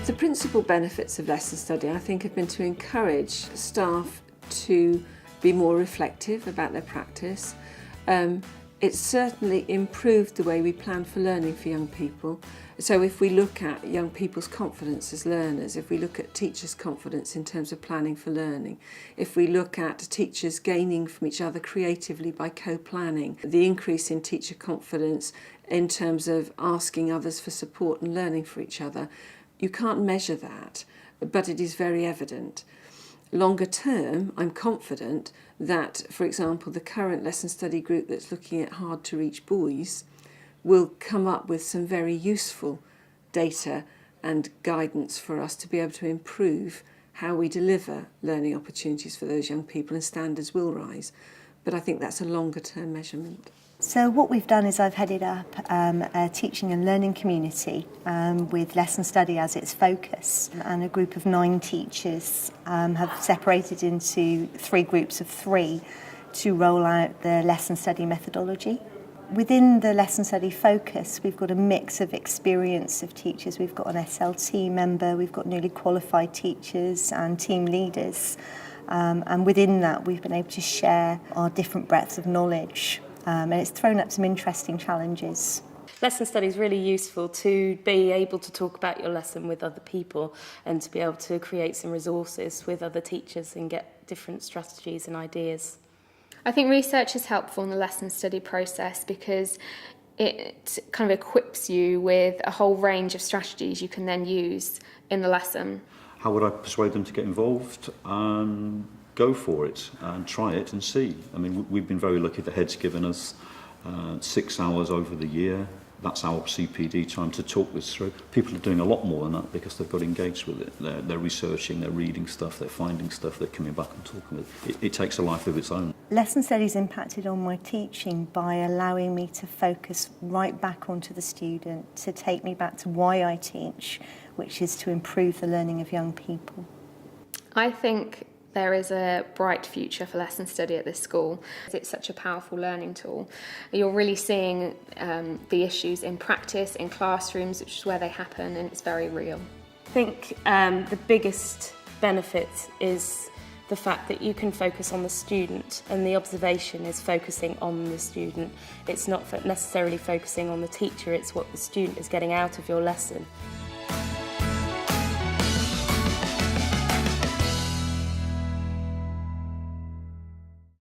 The principal benefits of lesson study, I think, have been to encourage staff to be more reflective about their practice. It's certainly improved the way we plan for learning for young people. So if we look at young people's confidence as learners, if we look at teachers' confidence in terms of planning for learning, if we look at teachers gaining from each other creatively by co-planning, the increase in teacher confidence in terms of asking others for support and learning for each other, you can't measure that, but it is very evident. Longer term, I'm confident that, for example, the current lesson study group that's looking at hard to reach boys will come up with some very useful data and guidance for us to be able to improve how we deliver learning opportunities for those young people, and standards will rise. But I think that's a longer term measurement. So what we've done is I've headed up a teaching and learning community with lesson study as its focus, and a group of 9 teachers have separated into 3 groups of 3 to roll out the lesson study methodology. Within the lesson study focus, we've got a mix of experience of teachers. We've got an SLT member, we've got newly qualified teachers and team leaders, and within that we've been able to share our different breadths of knowledge. And it's thrown up some interesting challenges. Lesson study is really useful to be able to talk about your lesson with other people and to be able to create some resources with other teachers and get different strategies and ideas. I think research is helpful in the lesson study process because it kind of equips you with a whole range of strategies you can then use in the lesson. How would I persuade them to get involved? Go for it and try it and see. I mean, we've been very lucky. The head's given us 6 hours over the year. That's our CPD time to talk this through. People are doing a lot more than that because they've got engaged with it. They're researching, they're reading stuff, they're finding stuff, they're coming back and talking with it. It takes a life of its own. Lesson studies impacted on my teaching by allowing me to focus right back onto the student, to take me back to why I teach, which is to improve the learning of young people. I think there is a bright future for lesson study at this school. It's such a powerful learning tool. You're really seeing the issues in practice, in classrooms, which is where they happen, and it's very real. I think the biggest benefit is the fact that you can focus on the student, and the observation is focusing on the student. It's not necessarily focusing on the teacher, it's what the student is getting out of your lesson.